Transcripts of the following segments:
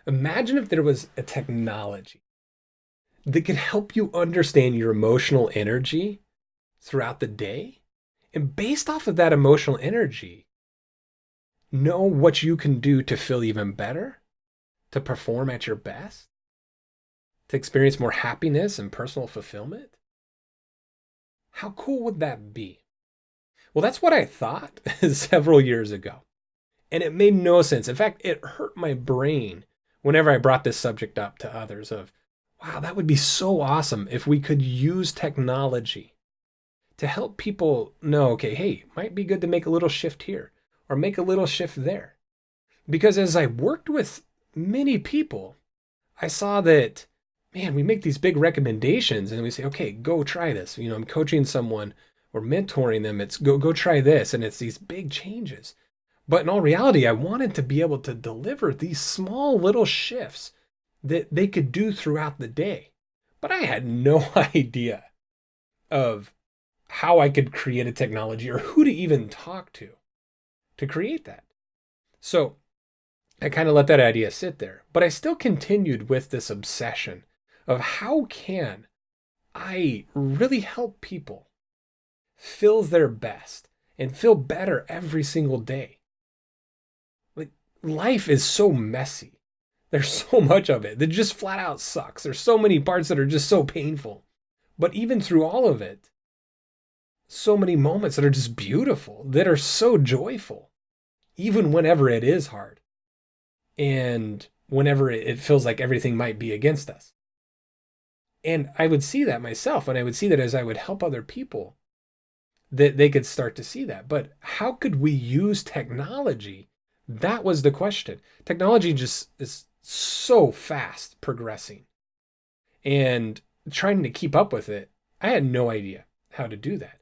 Imagine if there was a technology that could help you understand your emotional energy throughout the day. And based off of that emotional energy, know what you can do to feel even better, to perform at your best, to experience more happiness and personal fulfillment. How cool would that be? Well, that's what I thought several years ago. And it made no sense. In fact, it hurt my brain whenever I brought this subject up to others of, wow, that would be so awesome if we could use technology to help people know, okay, hey, might be good to make a little shift here or make a little shift there. Because as I worked with many people, I saw that, man, we make these big recommendations and we say, okay, go try this. I'm coaching someone or mentoring them. It's go try this. And it's these big changes. But in all reality, I wanted to be able to deliver these small little shifts that they could do throughout the day. But I had no idea of how I could create a technology or who to even talk to create that. So I kind of let that idea sit there, but I still continued with this obsession of how can I really help people feel their best and feel better every single day. Like life is so messy. There's so much of it that just flat out sucks. There's so many parts that are just so painful. But even through all of it, so many moments that are just beautiful, that are so joyful, even whenever it is hard and whenever it feels like everything might be against us. And I would see that myself, and I would see that as I would help other people, that they could start to see that. But how could we use technology? That was the question. Technology just is so fast progressing, and trying to keep up with it, I had no idea how to do that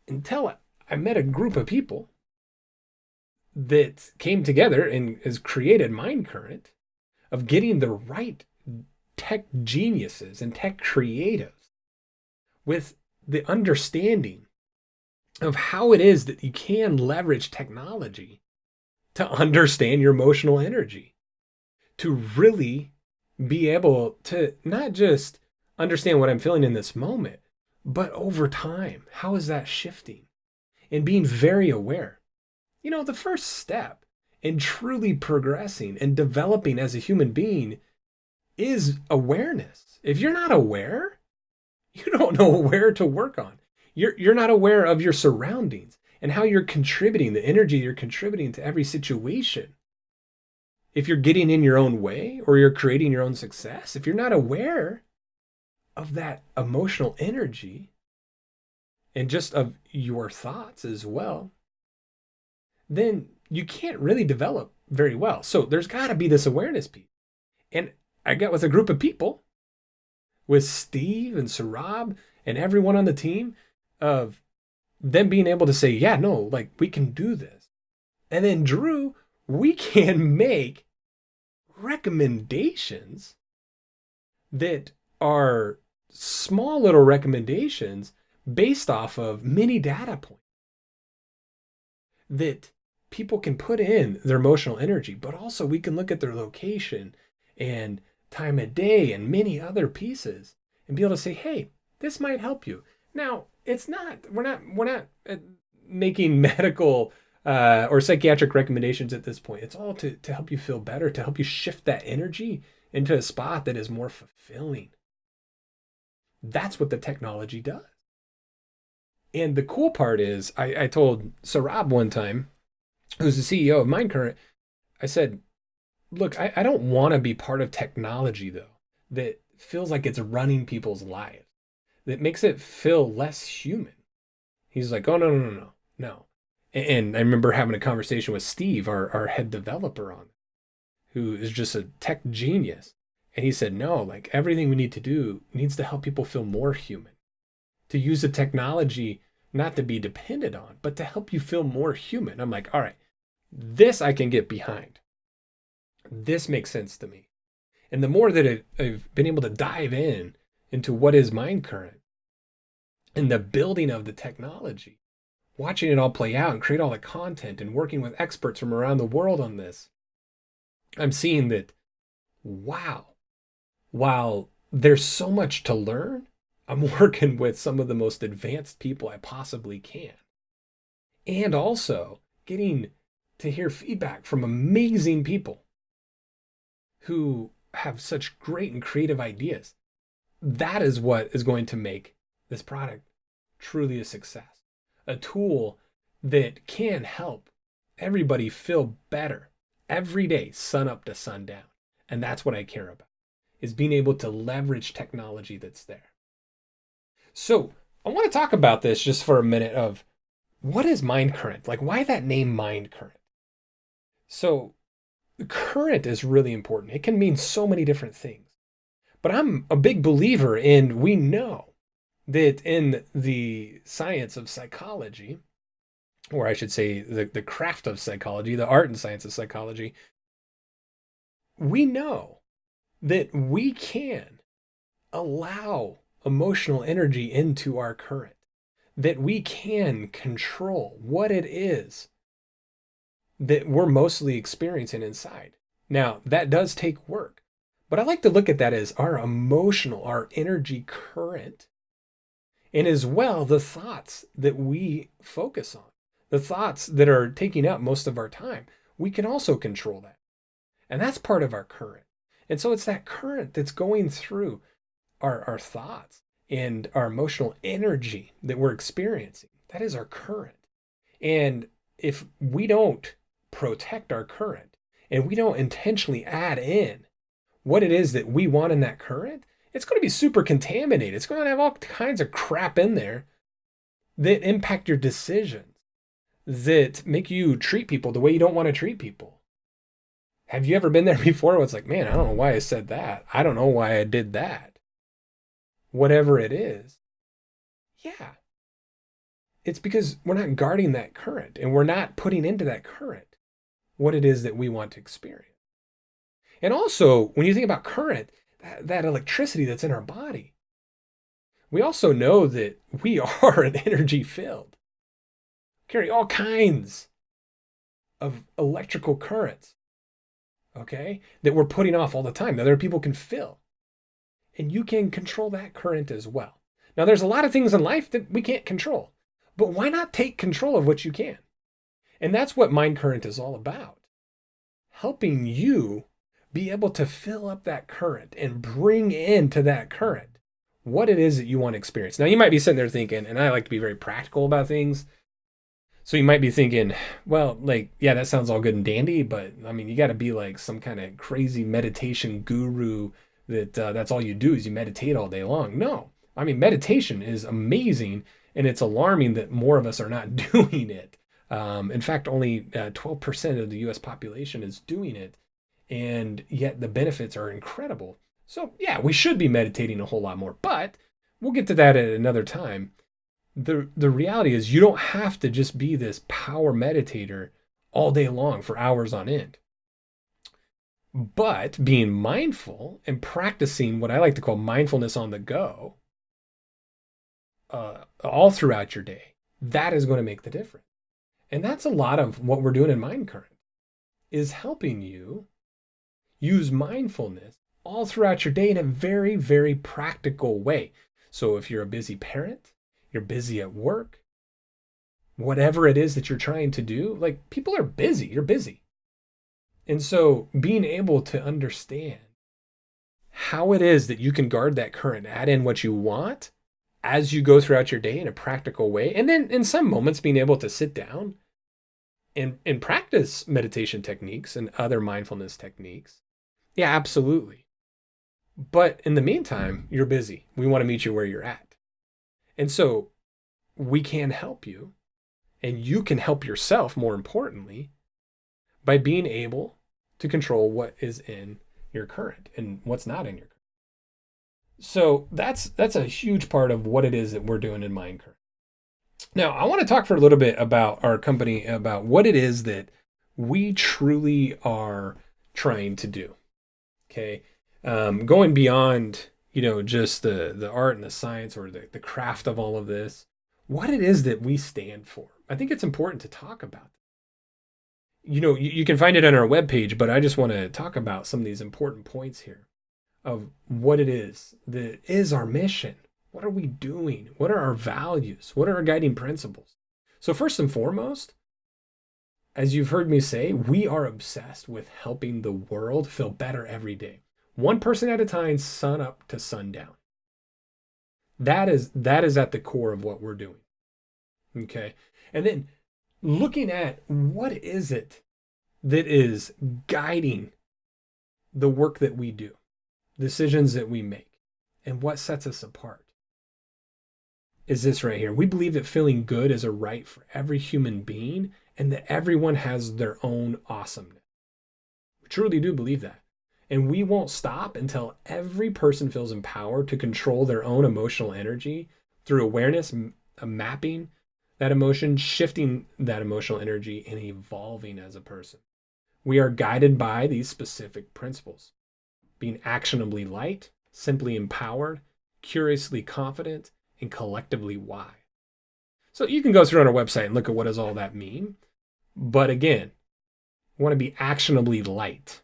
until I met a group of people that came together and has created Mindcurrent of getting the right tech geniuses and tech creatives with the understanding of how it is that you can leverage technology to understand your emotional energy, to really be able to not just understand what I'm feeling in this moment, but over time, how is that shifting? And being very aware. The first step in truly progressing and developing as a human being is awareness. If you're not aware, you don't know where to work on. You're not aware of your surroundings and how you're contributing, the energy you're contributing to every situation. If you're getting in your own way or you're creating your own success, if you're not aware of that emotional energy and just of your thoughts as well, then you can't really develop very well. So there's got to be this awareness piece. And I got with a group of people, with Steve and Sarab and everyone on the team, of them being able to say, yeah, no, like we can do this. And then Drew, we can make recommendations that are small little recommendations based off of many data points that people can put in their emotional energy, but also we can look at their location and time of day and many other pieces and be able to say, hey, this might help you. Now, we're not making medical or psychiatric recommendations at this point. It's all to help you feel better, to help you shift that energy into a spot that is more fulfilling. That's what the technology does. And the cool part is, I told Sarab one time, who's the CEO of Mindcurrent, I said, look, I don't want to be part of technology, though, that feels like it's running people's lives, that makes it feel less human. He's like, oh, no. And I remember having a conversation with Steve, our head developer on, who is just a tech genius. And he said, no, like everything we need to do needs to help people feel more human, to use the technology not to be dependent on, but to help you feel more human. I'm like, all right, this I can get behind. This makes sense to me. And the more that I've been able to dive into what is Mindcurrent and the building of the technology, watching it all play out and create all the content and working with experts from around the world on this, I'm seeing that wow, while there's so much to learn, I'm working with some of the most advanced people I possibly can. And also getting to hear feedback from amazing people who have such great and creative ideas. That is what is going to make this product truly a success. A tool that can help everybody feel better every day, sun up to sundown. And that's what I care about, is being able to leverage technology that's there. So I want to talk about this just for a minute of what is Mindcurrent? Like, why that name Mindcurrent? So current is really important. It can mean so many different things. But I'm a big believer in, we know that in the science of psychology, or I should say the craft of psychology, the art and science of psychology, we know that we can allow emotional energy into our current, that we can control what it is that we're mostly experiencing inside. Now, that does take work, but I like to look at that as our emotional, our energy current, and as well the thoughts that we focus on, the thoughts that are taking up most of our time. We can also control that. And that's part of our current. And so it's that current that's going through our thoughts and our emotional energy that we're experiencing. That is our current. And if we don't protect our current and we don't intentionally add in what it is that we want in that current, it's going to be super contaminated. It's going to have all kinds of crap in there that impact your decisions, that make you treat people the way you don't want to treat people. Have you ever been there before where it's like, man, I don't know why I said that. I don't know why I did that. Whatever it is. Yeah. It's because we're not guarding that current and we're not putting into that current what it is that we want to experience. And also, when you think about current, that electricity that's in our body, we also know that we are an energy field, carry all kinds of electrical currents, okay, that we're putting off all the time that other people can feel. And you can control that current as well. Now, there's a lot of things in life that we can't control, but why not take control of what you can? And that's what Mindcurrent is all about. Helping you be able to fill up that current and bring into that current what it is that you want to experience. Now, you might be sitting there thinking, and I like to be very practical about things. So you might be thinking, well, like, yeah, that sounds all good and dandy, but I mean, you got to be like some kind of crazy meditation guru that that's all you do is you meditate all day long. No, I mean, meditation is amazing, and it's alarming that more of us are not doing it. In fact, only 12% of the US population is doing it, and yet the benefits are incredible. So, yeah, we should be meditating a whole lot more, but we'll get to that at another time. The reality is you don't have to just be this power meditator all day long for hours on end. But being mindful and practicing what I like to call mindfulness on the go all throughout your day, that is going to make the difference. And that's a lot of what we're doing in Mindcurrent, is helping you use mindfulness all throughout your day in a very, very practical way. So if you're a busy parent, you're busy at work, whatever it is that you're trying to do, like people are busy, you're busy. And so being able to understand how it is that you can guard that current, add in what you want as you go throughout your day in a practical way. And then in some moments being able to sit down and practice meditation techniques and other mindfulness techniques. Yeah, absolutely. But in the meantime, you're busy. We want to meet you where you're at. And so we can help you, and you can help yourself, more importantly, by being able to control what is in your current and what's not in your current. So that's a huge part of what it is that we're doing in Mindcurrent. Now, I want to talk for a little bit about our company, about what it is that we truly are trying to do. Okay, going beyond just the art and the science or the craft of all of this, what it is that we stand for. I think it's important to talk about. you can find it on our webpage, but I just want to talk about some of these important points here of what it is that is our mission. What are we doing? What are our values? What are our guiding principles? So first and foremost, as you've heard me say, we are obsessed with helping the world feel better every day. One person at a time, sun up to sundown. That is at the core of what we're doing. Okay. And then looking at what is it that is guiding the work that we do, decisions that we make, and what sets us apart is this right here. We believe that feeling good is a right for every human being and that everyone has their own awesomeness. We truly do believe that. And we won't stop until every person feels empowered to control their own emotional energy through awareness, mapping that emotion, shifting that emotional energy, and evolving as a person. We are guided by these specific principles: being actionably light, simply empowered, curiously confident, and collectively wise. So you can go through on our website and look at what does all that mean. But again, we want to be actionably light.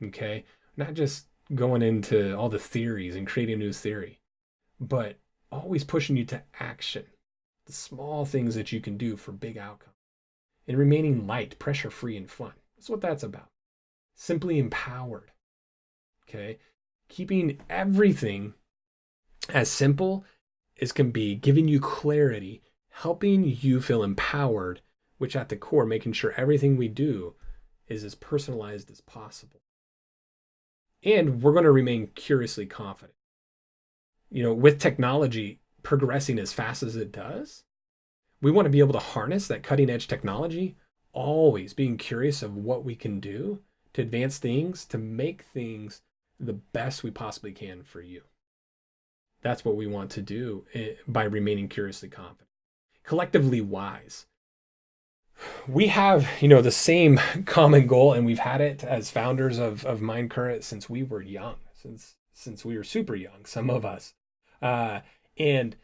Okay? Not just going into all the theories and creating a new theory, but always pushing you to action. The small things that you can do for big outcomes. And remaining light, pressure-free, and fun. That's what that's about. Simply empowered. Okay? Keeping everything as simple as can be, giving you clarity, helping you feel empowered, which at the core, making sure everything we do is as personalized as possible. And we're going to remain curiously confident. With technology progressing as fast as it does, we want to be able to harness that cutting edge technology, always being curious of what we can do to advance things, to make things the best we possibly can for you. That's what we want to do by remaining curiously confident. Collectively wise. We have, the same common goal, and we've had it as founders of Mindcurrent since we were young, since we were super young, some of us. And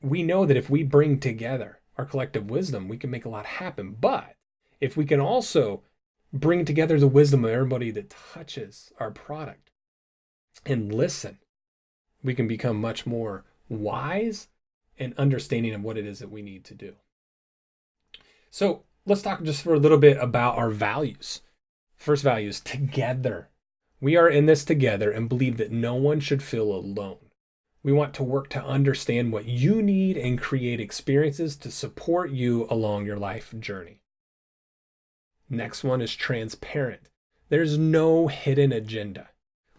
we know that if we bring together our collective wisdom, we can make a lot happen. But if we can also bring together the wisdom of everybody that touches our product and listen, we can become much more wise and understanding of what it is that we need to do. So let's talk just for a little bit about our values. First value is together. We are in this together and believe that no one should feel alone. We want to work to understand what you need and create experiences to support you along your life journey. Next one is transparent. There's no hidden agenda.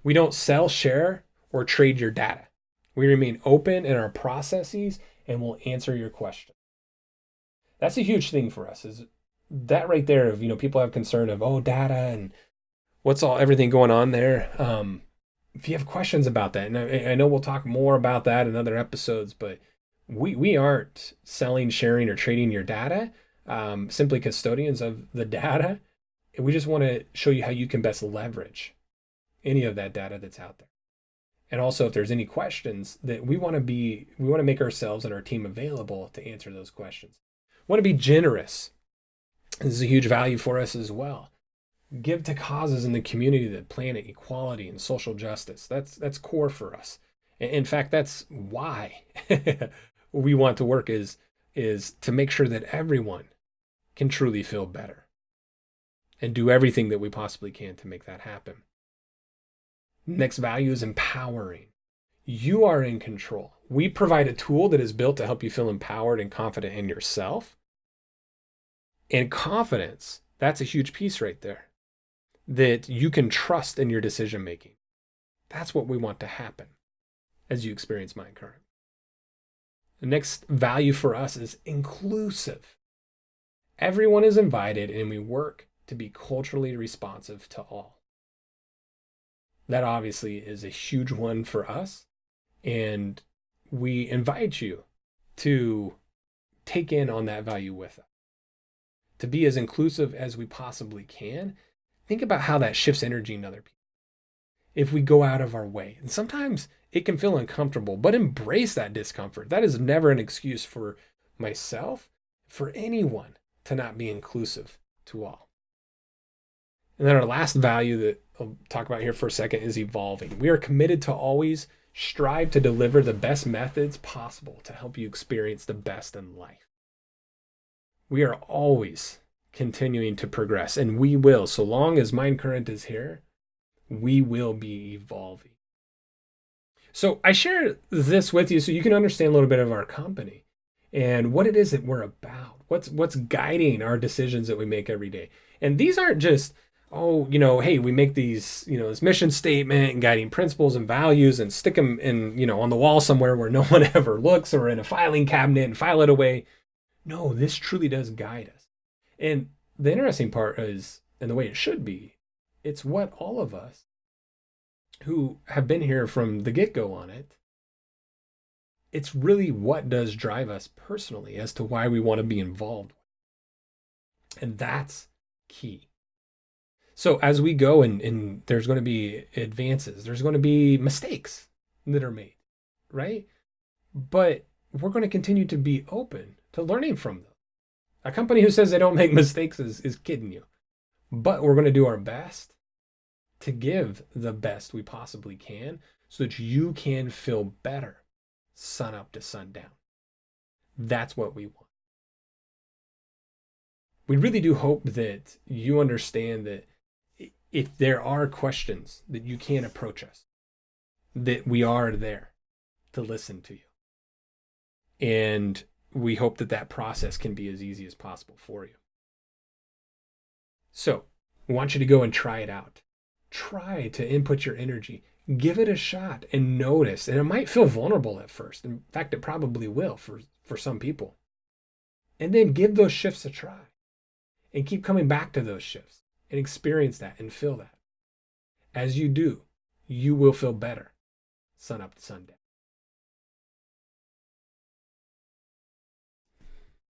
We don't sell, share, or trade your data. We remain open in our processes and will answer your question. That's a huge thing for us, is that right there of, people have concern of, data and what's everything going on there. If you have questions about that, and I know we'll talk more about that in other episodes, but we aren't selling, sharing, or trading your data, simply custodians of the data. We just want to show you how you can best leverage any of that data that's out there. And also, if there's any questions that we want to make ourselves and our team available to answer those questions. We want to be generous. This is a huge value for us as well. Give to causes in the community that planet equality and social justice. That's core for us. In fact, that's why we want to work is to make sure that everyone can truly feel better and do everything that we possibly can to make that happen. Next value is empowering. You are in control. We provide a tool that is built to help you feel empowered and confident in yourself. And confidence, that's a huge piece right there. That you can trust in your decision making. That's what we want to happen as you experience Mindcurrent. The next value for us is inclusive. Everyone is invited, and we work to be culturally responsive to all. That obviously is a huge one for us, and we invite you to take in on that value with us. To be as inclusive as we possibly can. Think about how that shifts energy in other people. If we go out of our way, and sometimes it can feel uncomfortable, but embrace that discomfort. That is never an excuse for myself, for anyone, to not be inclusive to all. And then our last value that I'll talk about here for a second is evolving. We are committed to always strive to deliver the best methods possible to help you experience the best in life. We are always continuing to progress, and we will, so long as Mindcurrent is here, we will be evolving. So I share this with you so you can understand a little bit of our company and what it is that we're about. What's guiding our decisions that we make every day. And these aren't just, oh, hey, we make these, this mission statement and guiding principles and values and stick them in, on the wall somewhere where no one ever looks, or in a filing cabinet and file it away. No, this truly does guide us. And the interesting part is, and the way it should be, it's what all of us who have been here from the get-go on it, it's really what does drive us personally as to why we want to be involved. And that's key. So as we go and there's going to be advances, there's going to be mistakes that are made, right? But we're going to continue to be open to learning from them. A company who says they don't make mistakes is kidding you. But we're going to do our best to give the best we possibly can so that you can feel better sun up to sundown. That's what we want. We really do hope that you understand that if there are questions that you can't approach us, that we are there to listen to you. And we hope that that process can be as easy as possible for you. So we want you to go and try it out. Try to input your energy. Give it a shot and notice. And it might feel vulnerable at first. In fact, it probably will for some people. And then give those shifts a try. And keep coming back to those shifts and experience that and feel that. As you do, you will feel better sun up to sundown.